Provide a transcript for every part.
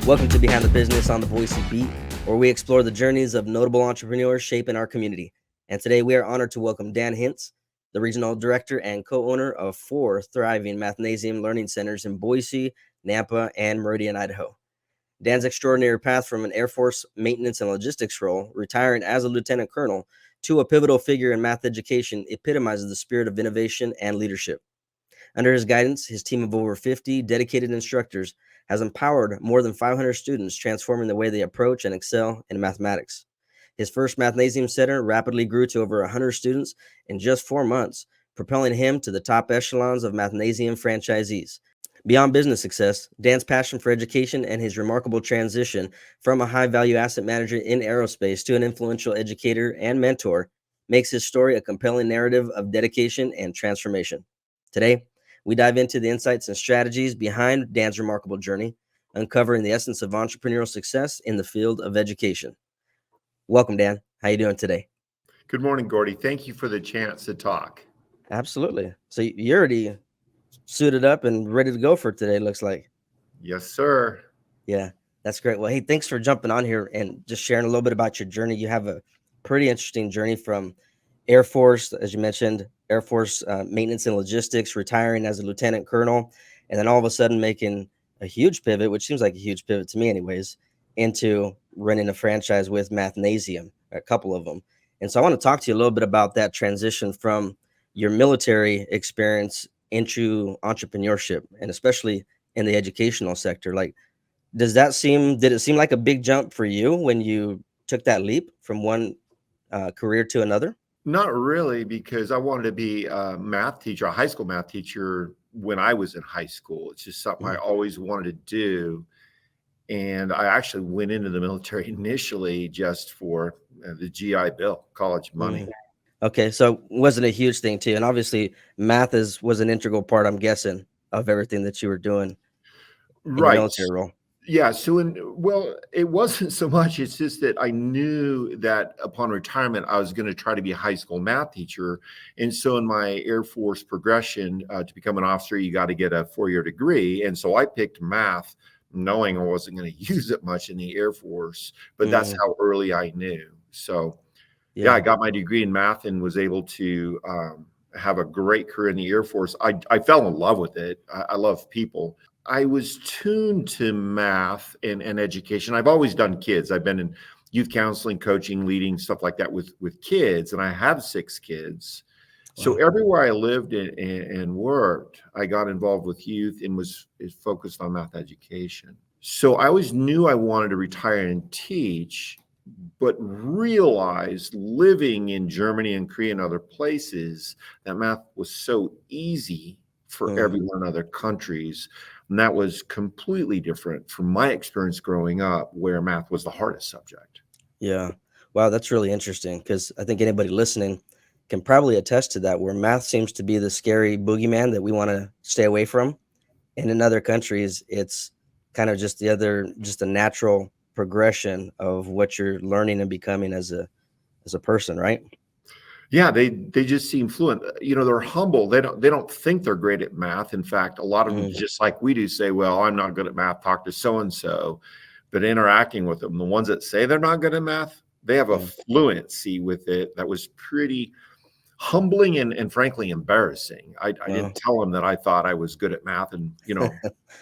Welcome to Behind the Business on the Boise Beat, where we explore the journeys of notable entrepreneurs shaping our community. And today we are honored to welcome Dan Hintz, the regional director and co-owner of 4 thriving Mathnasium Learning Centers in Boise, Nampa, and Meridian, Idaho. Dan's extraordinary path from an Air Force maintenance and logistics role, retiring as a lieutenant colonel, to a pivotal figure in math education epitomizes the spirit of innovation and leadership. Under his guidance, his team of over 50 dedicated instructors has empowered more than 500 students, transforming the way they approach and excel in mathematics. His first Mathnasium Center rapidly grew to over 100 students in just 4 months, propelling him to the top echelons of Mathnasium franchisees. Beyond business success, Dan's passion for education and his remarkable transition from a high-value asset manager in aerospace to an influential educator and mentor makes his story a compelling narrative of dedication and transformation. Today, we dive into the insights and strategies behind Dan's remarkable journey, uncovering the essence of entrepreneurial success in the field of education. Welcome, Dan. How you doing today? Good morning, Gordie. Thank you for the chance to talk. Absolutely. So you're already suited up and ready to go for today, looks like. Yes, sir. Yeah, that's great. Well, hey, thanks for jumping on here and just sharing a little bit about your journey. You have a pretty interesting journey from Air Force, as you mentioned, Air Force maintenance and logistics, retiring as a lieutenant colonel, and then all of a sudden making a huge pivot, which seems like a huge pivot to me anyways, into running a franchise with Mathnasium, a couple of them. And so I want to talk to you a little bit about that transition from your military experience into entrepreneurship, and especially in the educational sector. Like, did it seem like a big jump for you when you took that leap from one career to another? Not really, because I wanted to be a math teacher, a high school math teacher when I was in high school. It's just something I always wanted to do. And I actually went into the military initially just for the GI Bill, college money. Okay, so wasn't a huge thing too, and obviously math was an integral part, I'm guessing, of everything that you were doing in your Right. military role. Yeah. Well, it wasn't so much. It's just that I knew that upon retirement, I was going to try to be a high school math teacher. And so in my Air Force progression to become an officer, you got to get a 4-year degree. And so I picked math knowing I wasn't going to use it much in the Air Force, but that's how early I knew. So yeah, I got my degree in math and was able to have a great career in the Air Force. I fell in love with it. I love people. I was tuned to math and education. I've always done kids. I've been in youth counseling, coaching, leading, stuff like that with kids, and I have 6 kids. So everywhere I lived and worked, I got involved with youth and was focused on math education. So I always knew I wanted to retire and teach, but realized living in Germany and Korea and other places that math was so easy for everyone in other countries. And that was completely different from my experience growing up, where math was the hardest subject. Yeah. Wow, that's really interesting, because I think anybody listening can probably attest to that, where math seems to be the scary boogeyman that we want to stay away from. And in other countries, it's kind of just a natural progression of what you're learning and becoming as a person, right? Yeah, they just seem fluent. They're humble. They don't think they're great at math. In fact, a lot of them, just like we do, say, well, I'm not good at math, talk to so-and-so. But interacting with them, the ones that say they're not good at math, they have a fluency with it that was pretty humbling and frankly embarrassing. I didn't tell them that I thought I was good at math and,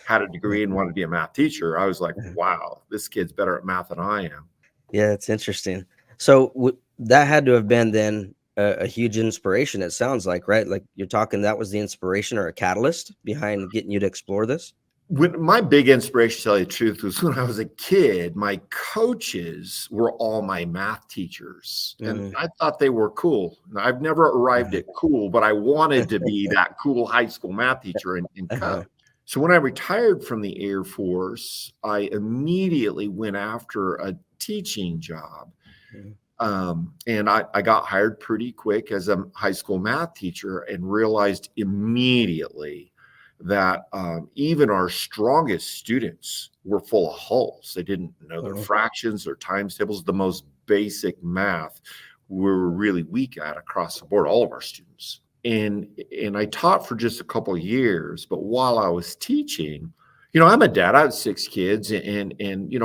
had a degree and wanted to be a math teacher. I was like, wow, this kid's better at math than I am. Yeah, it's interesting. So that had to have been then a huge inspiration, it sounds like, right? Like you're talking, that was the inspiration or a catalyst behind getting you to explore this? When my big inspiration, to tell you the truth, was when I was a kid. My coaches were all my math teachers, and I thought they were cool. Now, I've never arrived at cool, but I wanted to be that cool high school math teacher and coach. So when I retired from the Air Force, I immediately went after a teaching job. And I got hired pretty quick as a high school math teacher and realized immediately that even our strongest students were full of holes. They didn't know their fractions or times tables, the most basic math we were really weak at across the board, all of our students. And I taught for just a couple of years, but while I was teaching, I'm a dad. I have 6 kids, and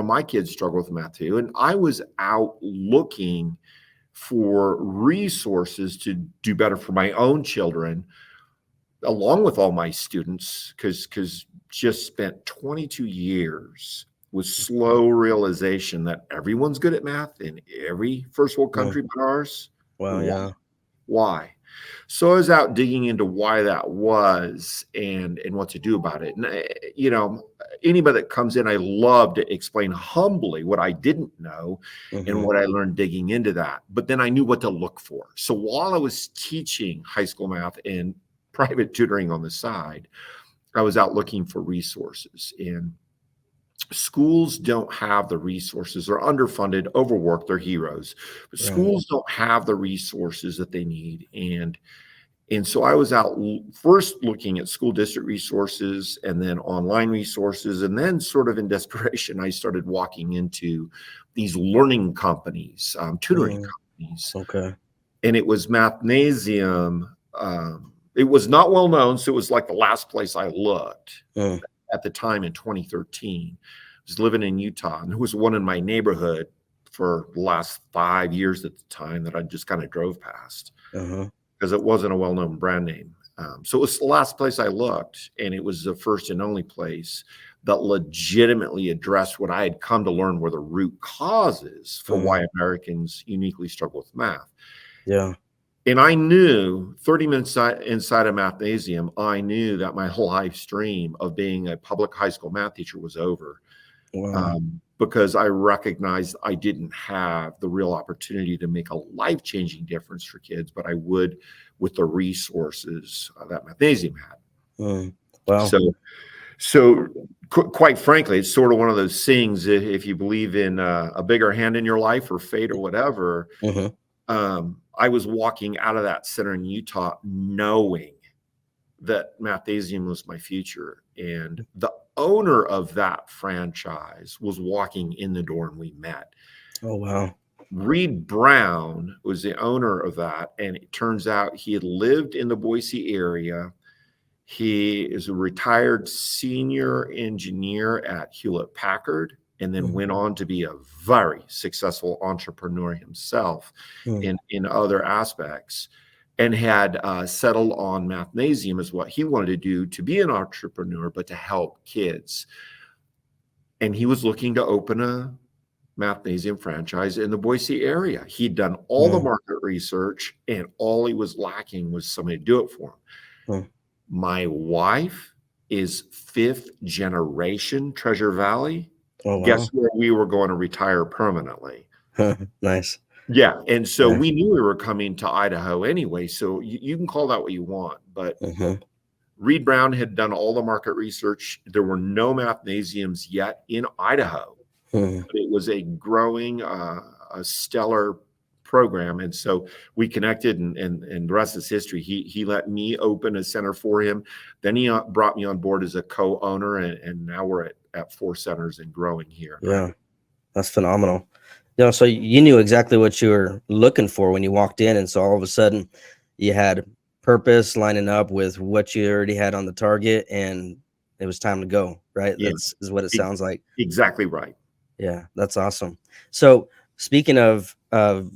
my kids struggle with math too. And I was out looking for resources to do better for my own children, along with all my students, because just spent 22 years with slow realization that everyone's good at math in every first world country but ours. Well, yeah. Why? So I was out digging into why that was and what to do about it. And anybody that comes in, I love to explain humbly what I didn't know and what I learned digging into that. But then I knew what to look for. So while I was teaching high school math and private tutoring on the side, I was out looking for resources. And schools don't have the resources. They're underfunded, overworked, they're heroes. But schools don't have the resources that they need. And so I was out first looking at school district resources and then online resources. And then sort of in desperation, I started walking into these learning companies, tutoring companies. Okay. And it was Mathnasium. It was not well known. So it was like the last place I looked at the time in 2013. I was living in Utah, and there was one in my neighborhood for the last 5 years at the time that I just kind of drove past because it wasn't a well-known brand name. So it was the last place I looked, and it was the first and only place that legitimately addressed what I had come to learn were the root causes for why Americans uniquely struggle with math. Yeah. And I knew 30 minutes inside of Mathnasium, I knew that my whole life dream of being a public high school math teacher was over. Wow. Because I recognized I didn't have the real opportunity to make a life-changing difference for kids, but I would with the resources that Mathnasium had. Wow. So quite frankly, it's sort of one of those things, if you believe in a bigger hand in your life or fate or whatever, I was walking out of that center in Utah knowing that Mathnasium was my future. And the owner of that franchise was walking in the door and we met. Oh, wow. Reed Brown was the owner of that. And it turns out he had lived in the Boise area. He is a retired senior engineer at Hewlett Packard, and then went on to be a very successful entrepreneur himself in other aspects, and had settled on Mathnasium as what he wanted to do, to be an entrepreneur, but to help kids. And he was looking to open a Mathnasium franchise in the Boise area. He'd done all the market research, and all he was lacking was somebody to do it for him. My wife is 5th generation Treasure Valley. Oh, wow. Guess where we were going to retire permanently? Nice. Yeah. And so we knew we were coming to Idaho anyway. So you can call that what you want. But Reed Brown had done all the market research. There were no Mathnasiums yet in Idaho. But it was a growing, a stellar program. And so we connected, and the rest is history. He let me open a center for him. Then he brought me on board as a co-owner, and now we're at 4 centers and growing here. Yeah, that's phenomenal. So you knew exactly what you were looking for when you walked in, and so all of a sudden you had purpose lining up with what you already had on the target, and it was time to go, right? Yeah. That's what it sounds like. Exactly right. Yeah, that's awesome. So speaking of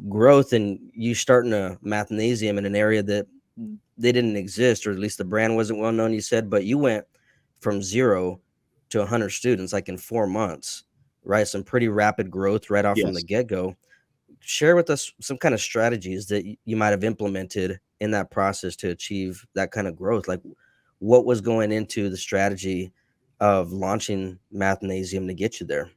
growth, and you starting a Mathnasium in an area that they didn't exist, or at least the brand wasn't well known, you said, but you went from 0 to 100 students like in 4 months, right? Some pretty rapid growth right off from the get-go. Share with us some kind of strategies that you might have implemented in that process to achieve that kind of growth. Like, what was going into the strategy of launching Mathnasium to get you there?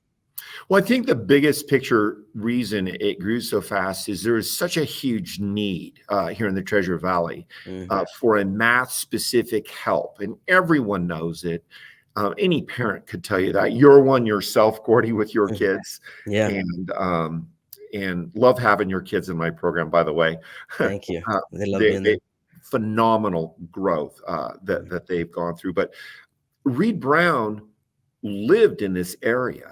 Well, I think the biggest picture reason it grew so fast is there is such a huge need here in the Treasure Valley for a math-specific help, and everyone knows it. Any parent could tell you that. You're one yourself, Gordie, with your kids. Yeah. And love having your kids in my program, by the way. Thank you. They love being there. Phenomenal growth that they've gone through. But Reed Brown lived in this area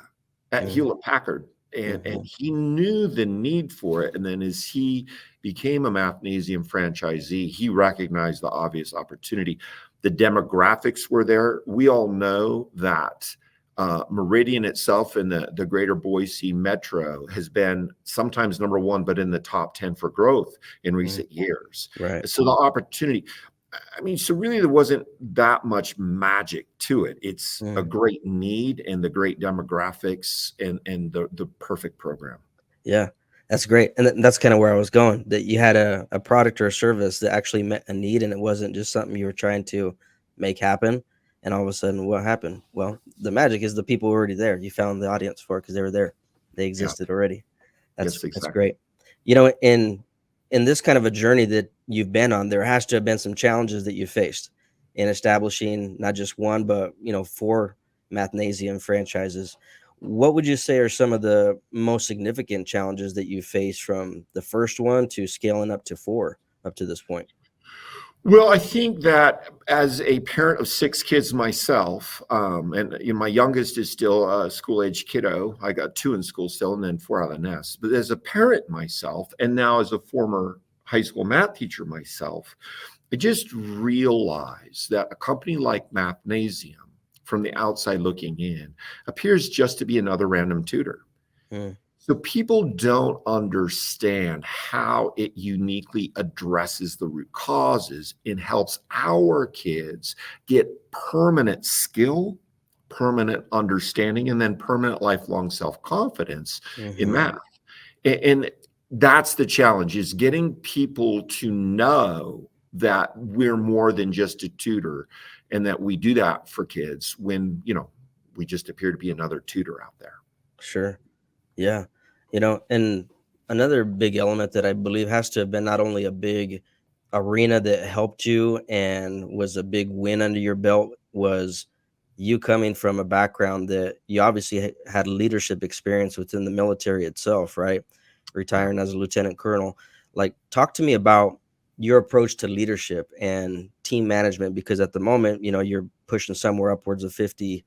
at Hewlett Packard, and he knew the need for it. And then as he became a Mathnasium franchisee, he recognized the obvious opportunity. The demographics were there. We all know that Meridian itself in the greater Boise metro has been sometimes number one, but in the top 10 for growth in recent years. Right. So the opportunity, I mean, so really there wasn't that much magic to it. It's a great need and the great demographics and the perfect program. Yeah, that's great. And that's kind of where I was going, that you had a product or a service that actually met a need and it wasn't just something you were trying to make happen. And all of a sudden, what happened? Well, the magic is the people were already there. You found the audience for it because they were there. They Yeah. existed already. Yes, That's exactly. great. You know, in this kind of a journey that you've been on, there has to have been some challenges that you faced in establishing not just one, but 4 Mathnasium franchises. What would you say are some of the most significant challenges that you faced from the first one to scaling up to 4 up to this point? Well, I think that as a parent of 6 kids myself, and my youngest is still a school-age kiddo. I got 2 in school still, and then 4 out of the nest. But as a parent myself, and now as a former high school math teacher myself, I just realized that a company like Mathnasium, from the outside looking in, appears just to be another random tutor. Mm, So people don't understand how it uniquely addresses the root causes and helps our kids get permanent skill, permanent understanding, and then permanent lifelong self-confidence in mhm. math. And that's the challenge, is getting people to know that we're more than just a tutor and that we do that for kids when, we just appear to be another tutor out there. Sure. Yeah. And another big element that I believe has to have been not only a big arena that helped you and was a big win under your belt was you coming from a background that you obviously had leadership experience within the military itself, right? Yeah. Retiring as a lieutenant colonel. Like, talk to me about your approach to leadership and team management, because at the moment, you're pushing somewhere upwards of 50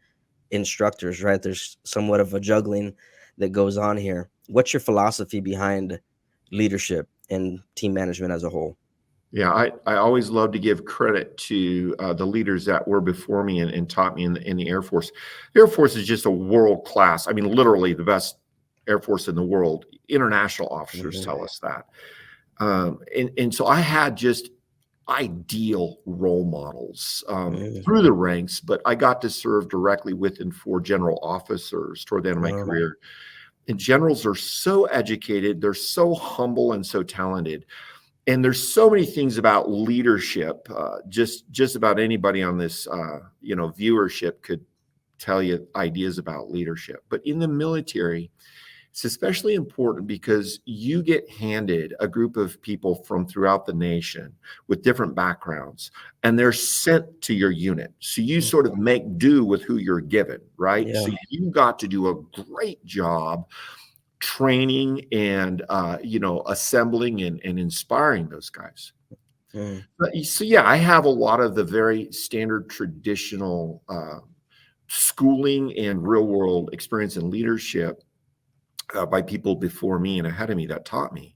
instructors, right? There's somewhat of a juggling that goes on here. What's your philosophy behind leadership and team management as a whole? Yeah, I always love to give credit to the leaders that were before me and taught me in the Air Force. The Air Force is just a world class. I mean, literally the best Air Force in the world. International officers Hmm. tell us that. And so I had just ideal role models Hmm. through the ranks, but I got to serve directly with and for general officers toward the end of my Wow. career. And generals are so educated, they're so humble and so talented. And there's so many things about leadership. Just about anybody on this, viewership could tell you ideas about leadership. But in the military, it's especially important because you get handed a group of people from throughout the nation with different backgrounds, and they're sent to your unit. So you Mm. sort of make do with who you're given, right? Yeah. So you got to do a great job training and assembling and inspiring those guys. Mm. So yeah, I have a lot of the very standard traditional schooling and real world experience in leadership by people before me and ahead of me that taught me.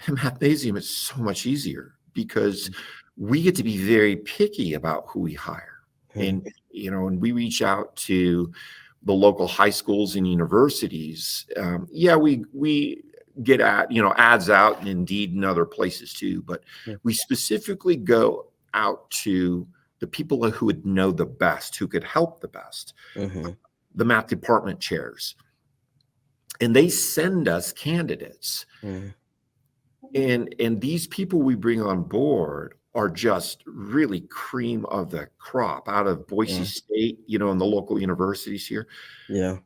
In Mathnasium, it's so much easier because we get to be very picky about who we hire. Mm. And we reach out to the local high schools and universities. Yeah, we get ads out and Indeed and other places too, but Mm. we specifically go out to the people who would know the best, who could help the best, Mhm. the math department chairs, and they send us candidates. Mm. And these people we bring on board are just really cream of the crop out of Boise Yeah. State, and the local universities here. Yeah.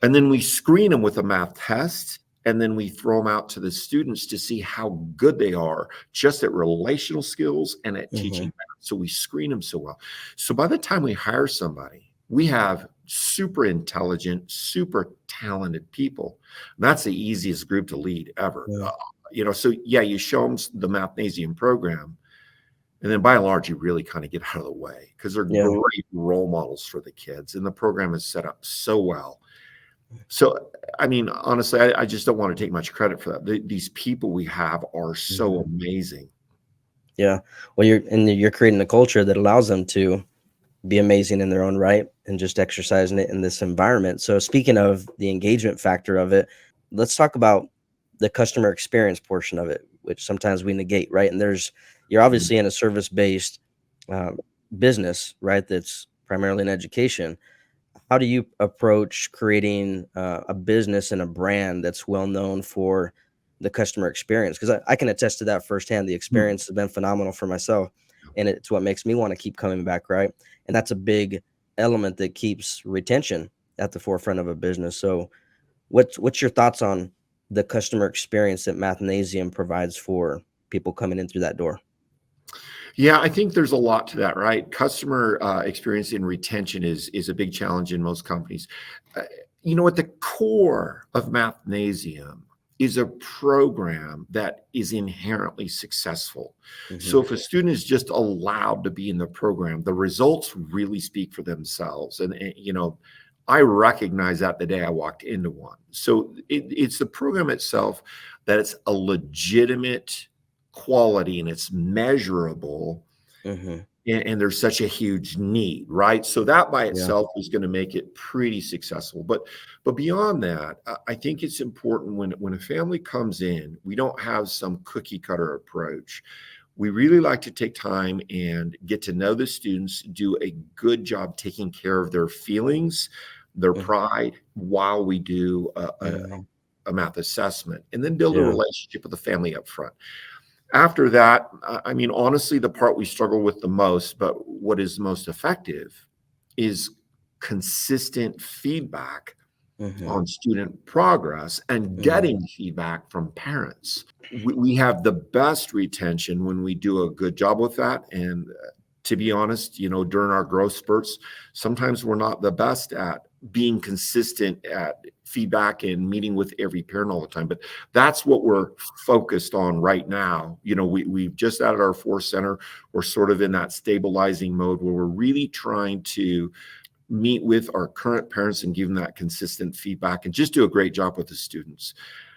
And then we screen them with a math test, and then we throw them out to the students to see how good they are just at relational skills and at teaching Mhm. math. So we screen them so well. So by the time we hire somebody, we have super intelligent, super talented people. And that's the easiest group to lead ever. Yeah. So yeah, you show them the Mathnasium program, and then by and large, you really kind of get out of the way because they're Yeah. great role models for the kids, and the program is set up so well. So, I mean, honestly, I just don't want to take much credit for that. These people we have are so Mhm. amazing. Yeah. Well, you're creating a culture that allows them to be amazing in their own right and just exercising it in this environment. So speaking of the engagement factor of it, let's talk about the customer experience portion of it, which sometimes we negate, right? And you're Mm. obviously in a service based uh, business, right? That's primarily in education. How do you approach creating a business and a brand that's well known for the customer experience? Because I can attest to that firsthand. The Mm. experience has been phenomenal for myself, and it's what makes me want to keep coming back, right? And that's a big element that keeps retention at the forefront of a business. So, what's your thoughts on the customer experience that Mathnasium provides for people coming in through that door? Yeah, I think there's a lot to that, right? Customer experience and retention is a big challenge in most companies. Uh, at the core of Mathnasium is a program that is inherently successful. Hmm. So if a student is just allowed to be in the program, the results really speak for themselves. And I recognize that the day I walked into one. So it's the program itself that it's a legitimate quality and it's measurable, Hmm. and there's such a huge need, right? So that by Yeah. itself is going to make it pretty successful. But beyond that, I think it's important when a family comes in, we don't have some cookie cutter approach. We really like to take time and get to know the students, do a good job taking care of their feelings, their pride, while we do Hmm. a math assessment, and then build a Yeah. relationship with the family up front. After that, I mean, honestly, the part we struggle with the most, but what is most effective is consistent feedback Hmm. on student progress and Hmm. getting feedback from parents. We have the best retention when we do a good job with that. And to be honest, during our growth spurts, sometimes we're not the best at being consistent at feedback and meeting with every parent all the time. But that's what we're focused on right now. We've just added our fourth center. We're sort of in that stabilizing mode where we're really trying to meet with our current parents and give them that consistent feedback and just do a great job with the students.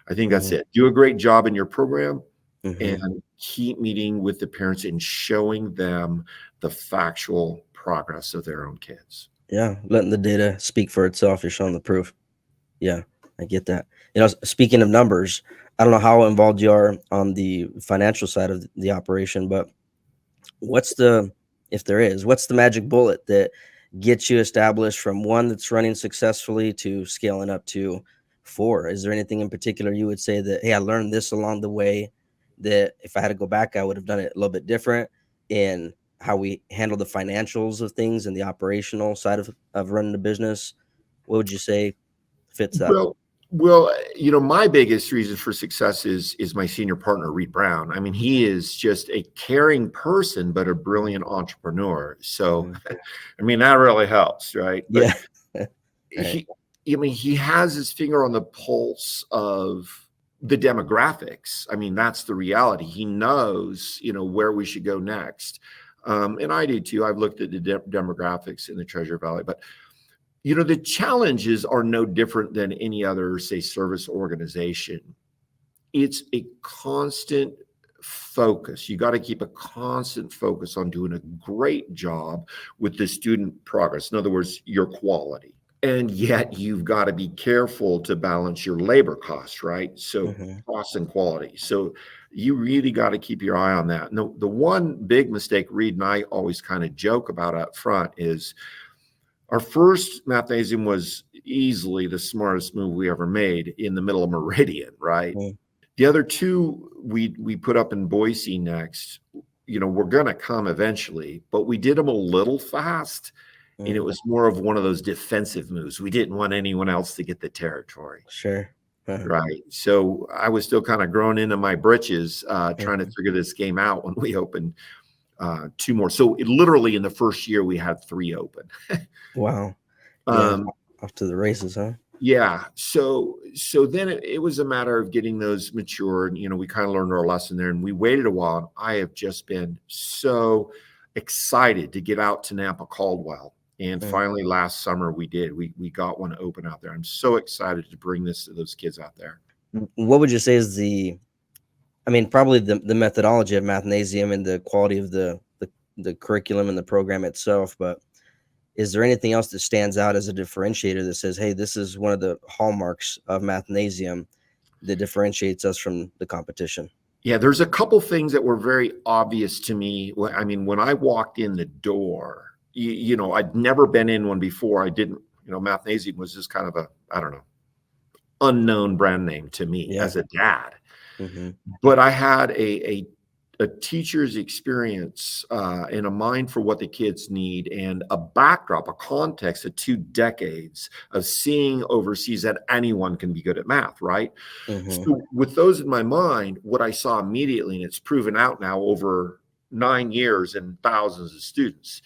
I think that's Hmm. it. Do a great job in your program Hmm. and keep meeting with the parents and showing them the factual progress of their own kids. Yeah, letting the data speak for itself. You're showing the proof. Yeah, I get that. Speaking of numbers, I don't know how involved you are on the financial side of the operation, but what's the, if there is, what's the magic bullet that gets you established from one that's running successfully to scaling up to four? Is there anything in particular you would say that, hey, I learned this along the way that if I had to go back, I would have done it a little bit different in how we handle the financials of things and the operational side of running the business? What would you say fits that? Well, my biggest reason for success is my senior partner, Reed Brown. I mean, he is just a caring person, but a brilliant entrepreneur. So, Mhm. I mean, that really helps, right? But Yeah. Right. he, I mean, he has his finger on the pulse of the demographics. I mean, that's the reality. He knows, where we should go next. And I do too. I've looked at the demographics in the Treasure Valley, but the challenges are no different than any other, say, service organization. It's a constant focus. You got to keep a constant focus on doing a great job with the student progress. In other words, your quality. And yet you've got to be careful to balance your labor costs, right? So Mhm. cost and quality. So you really got to keep your eye on that. No, the one big mistake Reed and I always kind of joke about up front is our first Mathnasium was easily the smartest move we ever made in the middle of Meridian, right? Mhm. The other two we put up in Boise next, we're going to come eventually, but we did them a little fast. And it Mhm. was more of one of those defensive moves. We didn't want anyone else to get the territory, Sure. Uh-huh. right? So I was still kind of growing into my britches, trying to Mhm. figure this game out when we opened two more. So literally in the first year, we had three open. Wow. Yeah. Um, Off to the races, huh? Yeah. So then it was a matter of getting those matured. We kind of learned our lesson there and we waited a while. And I have just been so excited to get out to Nampa Caldwell. And Mm. finally last summer we did. We got one open out there. I'm so excited to bring this to those kids out there. What would you say is I mean, probably the methodology of Mathnasium and the quality of the curriculum and the program itself, but is there anything else that stands out as a differentiator that says, hey, this is one of the hallmarks of Mathnasium that differentiates us from the competition? Yeah, there's a couple things that were very obvious to me. I mean, when I walked in the door, you know, I'd never been in one before. I didn't, you know, Mathnasium was just kind of a, I don't know, unknown brand name to me as a dad. Mm-hmm. But I had a teacher's experience and a mind for what the kids need, and a backdrop, a context of 2 decades of seeing overseas that anyone can be good at math, right? Mm-hmm. So with those in my mind, what I saw immediately, and it's proven out now over 9 years and thousands of students,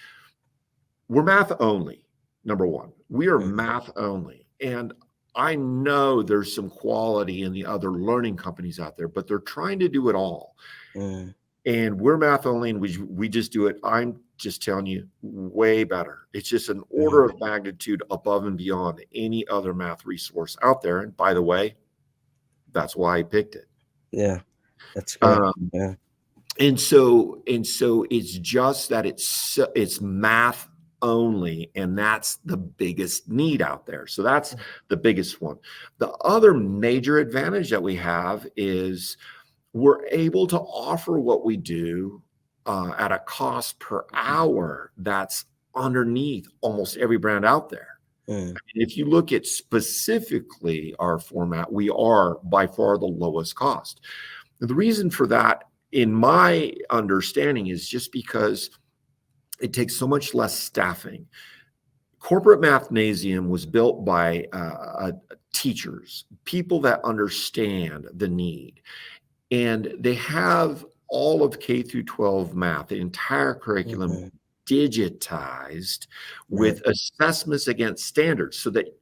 we're math only. Number one, we are Mm-hmm. math only. And I know there's some quality in the other learning companies out there, but they're trying to do it all. Mm-hmm. And we're math only, and we just do it. I'm just telling you, way better. It's just an order of magnitude above and beyond any other math resource out there. And by the way, that's why I picked it. Yeah, that's great. Yeah. And so it's just that it's math only, and that's the biggest need out there. So that's the biggest one. The other major advantage that we have is we're able to offer what we do at a cost per hour that's underneath almost every brand out there. Mm. If you look at specifically our format, we are by far the lowest cost. The reason for that, in my understanding, is just because it takes so much less staffing. Corporate Mathnasium was built by teachers, people that understand the need. And they have all of K through 12 math, the entire curriculum digitized with assessments against standards, so that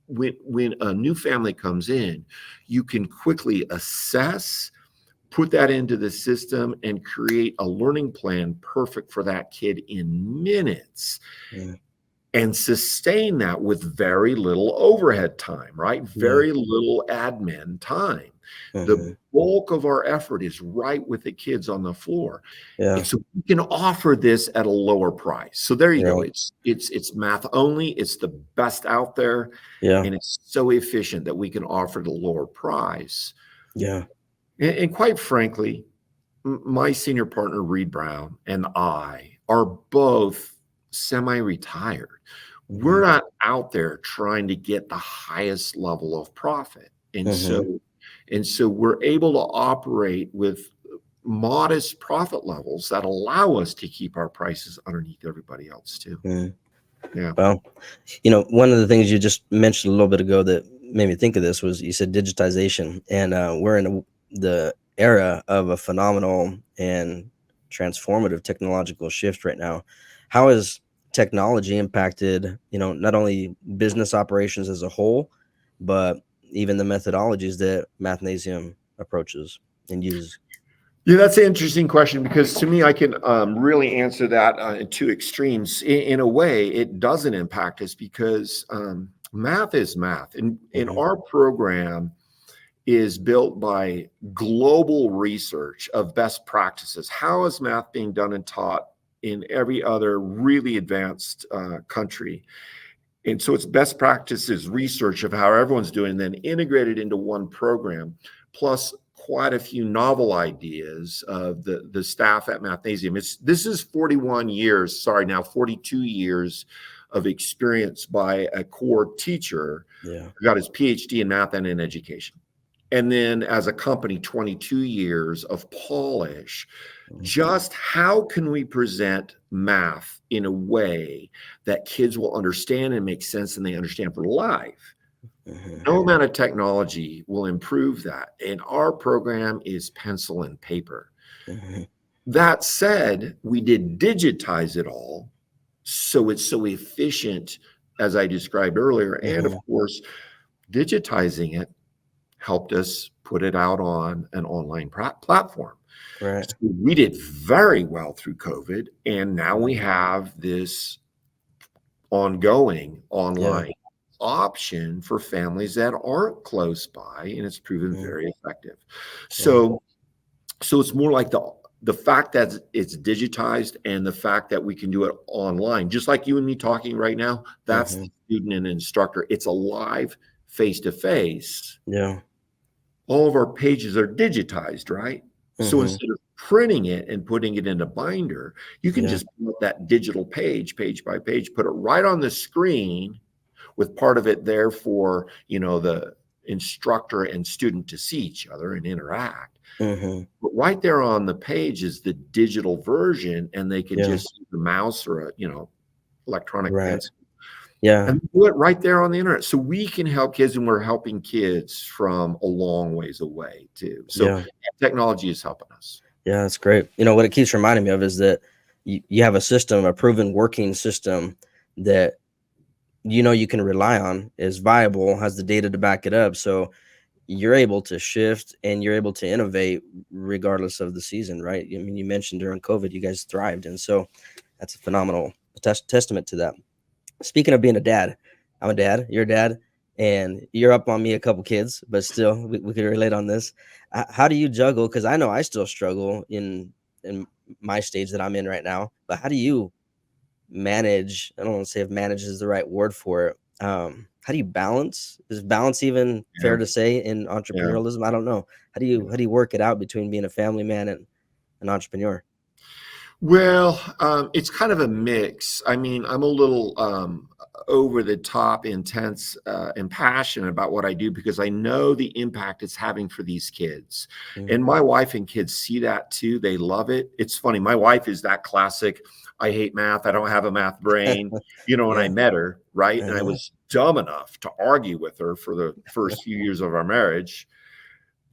when a new family comes in, you can quickly assess, put that into the system, and create a learning plan perfect for that kid in minutes. And sustain that with very little overhead time, right? Very little admin time. The bulk of our effort is right with the kids on the floor. And so we can offer this at a lower price. So there you go. It's math only. It's the best out there. And it's so efficient that we can offer at a lower price. And quite frankly, my senior partner, Reed Brown, and I are both semi-retired. We're not out there trying to get the highest level of profit. And so we're able to operate with modest profit levels that allow us to keep our prices underneath everybody else too. Yeah. Well, you know, one of the things you just mentioned a little bit ago that made me think of this was you said digitization, and we're in the era of a phenomenal and transformative technological shift right now. How has technology impacted, you know, not only business operations as a whole, but even the methodologies that Mathnasium approaches and uses? Yeah, that's an interesting question, because to me, I can really answer that in 2 extremes. In a way, it doesn't impact us, because math is math. And our program is built by global research of best practices. How is math being done and taught in every other really advanced country? And so it's best practices research of how everyone's doing, and then integrated into one program, plus quite a few novel ideas of the staff at Mathnasium. This is 42 years of experience by a core teacher who got his PhD in math and in education. And then as a company, 22 years of polish. Just how can we present math in a way that kids will understand and make sense, and they understand for life? No amount of technology will improve that. And our program is pencil and paper. That said, we did digitize it all, so it's so efficient, as I described earlier. And of course, digitizing it helped us put it out on an online platform. So we did very well through COVID, and now we have this ongoing online option for families that aren't close by, and it's proven very effective. So it's more like the fact that it's digitized and the fact that we can do it online, just like you and me talking right now, that's Mm-hmm. the student and instructor. It's a live face to face. Yeah. All of our pages are digitized, right? So Mm-hmm. instead of printing it and putting it in a binder, you can Yeah. just put that digital page, page by page, put it right on the screen with part of it there for, the instructor and student to see each other and interact. Mm-hmm. But right there on the page is the digital version, and they can Yeah. just use the mouse or electronic Right. pencil Yeah. and do it right there on the internet. So we can help kids, and we're helping kids from a long ways away too. So Yeah. technology is helping us. Yeah. That's great. What it keeps reminding me of is that you have a system, a proven working system that you can rely on, is viable, has the data to back it up. So you're able to shift and you're able to innovate regardless of the season, right? I mean, you mentioned during COVID, you guys thrived. And so that's a phenomenal testament to that. Speaking of being a dad, I'm a dad, you're a dad, and you're up on me a couple kids, but still, we could relate on this. How do you juggle? Because I know I still struggle in my stage that I'm in right now. But how do you manage? I don't want to say if manage is the right word for it. How do you balance? Is balance even Yeah, fair to say in yeah. entrepreneurialism? I don't know. How do you work it out between being a family man and an entrepreneur? Well, it's kind of a mix. I mean, I'm a little over the top, intense, and passionate about what I do because I know the impact it's having for these kids. Mm. And my wife and kids see that too. They love it. It's funny. My wife is that classic, I hate math. I don't have a math brain. When I Yeah. met her, right? And I Uh-huh. was dumb enough to argue with her for the first few years of our marriage.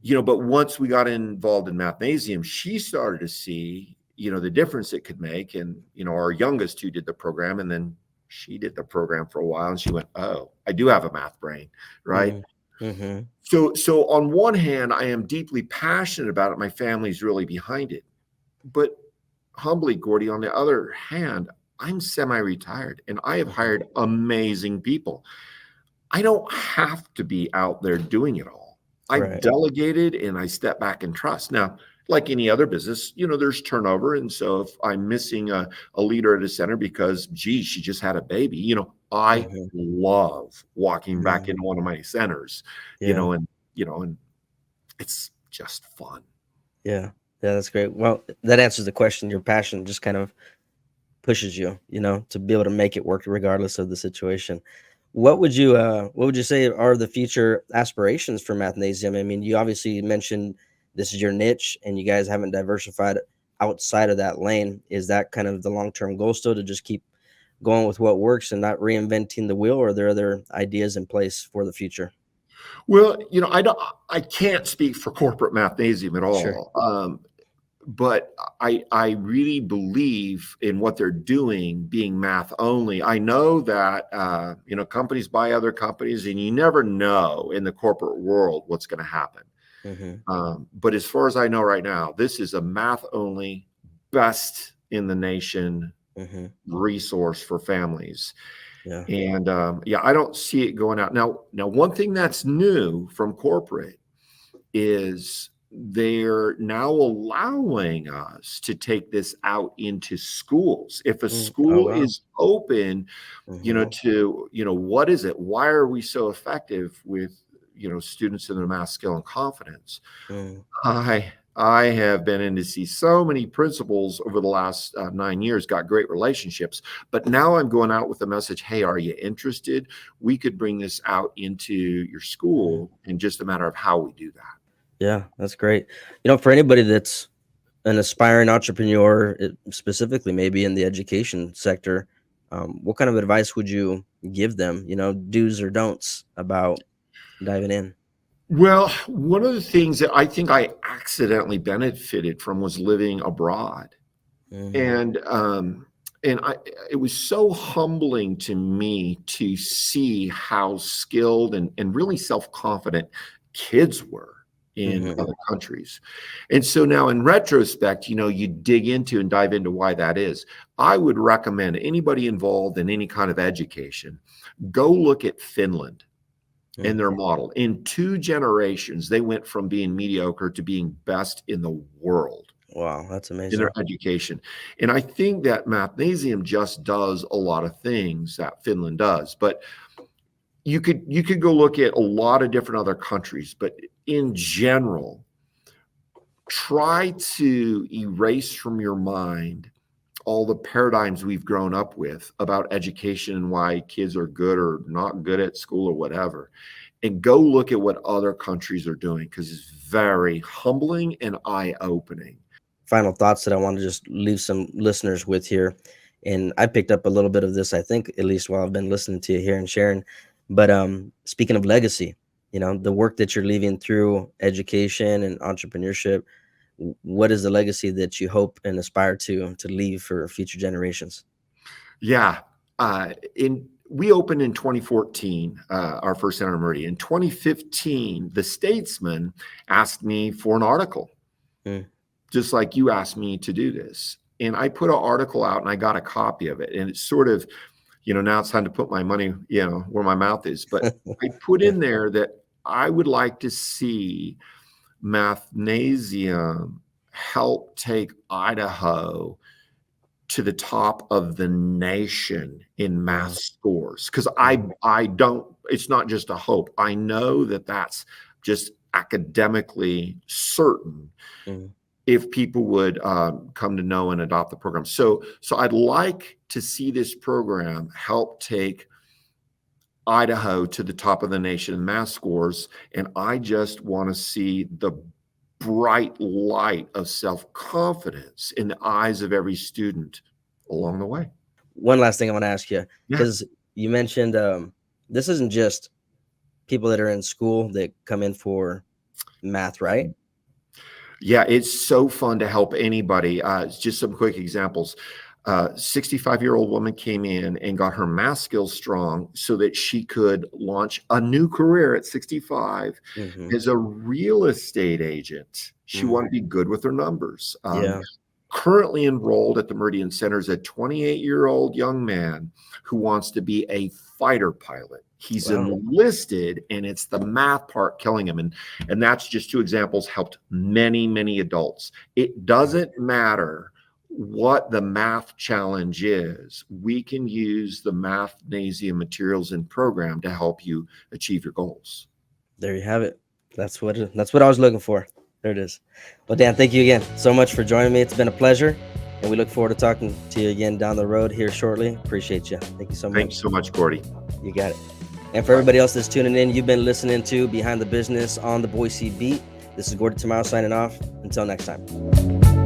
But once we got involved in Mathnasium, she started to see, the difference it could make. And, our youngest who did the program, and then she did the program for a while and she went, oh, I do have a math brain, right? Mm. Mm-hmm. So on one hand, I am deeply passionate about it. My family's really behind it. But humbly, Gordie, on the other hand, I'm semi-retired and I have Mm-hmm. hired amazing people. I don't have to be out there doing it all. I've Right. delegated and I step back and trust. Now, like any other business, there's turnover. And so if I'm missing a leader at a center because, gee, she just had a baby, I Mm-hmm. love walking back Mm. into one of my centers, Yeah. and it's just fun. Yeah. Yeah. That's great. Well, that answers the question. Your passion just kind of pushes you, to be able to make it work regardless of the situation. What would you say are the future aspirations for Mathnasium? I mean, you obviously mentioned this is your niche and you guys haven't diversified outside of that lane. Is that kind of the long-term goal still, to just keep going with what works and not reinventing the wheel, or are there other ideas in place for the future? Well, I can't speak for corporate Mathnasium at Sure. all. But I really believe in what they're doing being math only. I know that companies buy other companies, and you never know in the corporate world what's going to happen. Mm-hmm. But as far as I know right now, this is a math only, best in the nation Mm-hmm. resource for families. Yeah. And yeah, I don't see it going out now. One thing that's new from corporate is they're now allowing us to take this out into schools. If a Mm. Oh school wow. is open, Mm-hmm. to, what is it? Why are we so effective with, students in their math skill and confidence? Mm. I have been in to see so many principals over the last 9 years, got great relationships, but now I'm going out with the message, hey, are you interested? We could bring this out into your Mm. school, in just a matter of how we do that. Yeah, that's great. For anybody that's an aspiring entrepreneur, specifically maybe in the education sector, what kind of advice would you give them? Do's or don'ts about diving in? Well, one of the things that I think I accidentally benefited from was living abroad. Mm, And it was so humbling to me to see how skilled and really self-confident kids were in mm-hmm, other countries. And so now in retrospect, you dig into and dive into why that is. I would recommend anybody involved in any kind of education, go look at Finland and mm, their model. In 2 generations, they went from being mediocre to being best in the world. Wow, that's in their amazing. education. And I think that Mathnasium just does a lot of things that Finland does. But you could go look at a lot of different other countries, but in general, try to erase from your mind all the paradigms we've grown up with about education and why kids are good or not good at school or whatever, and go look at what other countries are doing, because it's very humbling and eye-opening. Final thoughts that I want to just leave some listeners with here. And I picked up a little bit of this, I think, at least while I've been listening to you here and sharing. But speaking of legacy, the work that you're leaving through education and entrepreneurship, what is the legacy that you hope and aspire to leave for future generations? Yeah. We opened in 2014, our first center in Meridian. In 2015, the Statesman asked me for an article, just like you asked me to do this. And I put an article out and I got a copy of it. And it's sort of, now it's time to put my money, where my mouth is. But I put in there that I would like to see Mathnasium help take Idaho to the top of the nation in math scores. Because I don't, it's not just a hope. I know that that's just academically certain if people would come to know and adopt the program. So I'd like to see this program help take Idaho to the top of the nation in math scores. And I just want to see the bright light of self-confidence in the eyes of every student along the way. One last thing I want to ask you, because you mentioned this isn't just people that are in school that come in for math, right? Yeah, it's so fun to help anybody. Just some quick examples. 65-year-old woman came in and got her math skills strong so that she could launch a new career at 65 as a real estate agent. She wanted to be good with her numbers. Currently enrolled at the Meridian Center is a 28-year-old young man who wants to be a fighter pilot. He's enlisted, and it's the math part killing him. And that's just two examples, helped many, many adults. It doesn't matter what the math challenge is. We can use the Mathnasium materials and program to help you achieve your goals. There you have it. That's what I was looking for. There it is. Well, Dan, thank you again so much for joining me. It's been a pleasure, and we look forward to talking to you again down the road here shortly. Appreciate you. Thank you so much. Thanks so much, Gordie. You got it. And for everybody else that's tuning in, you've been listening to Behind the Business on the Boise Beat. This is Gordie Tamayo signing off. Until next time.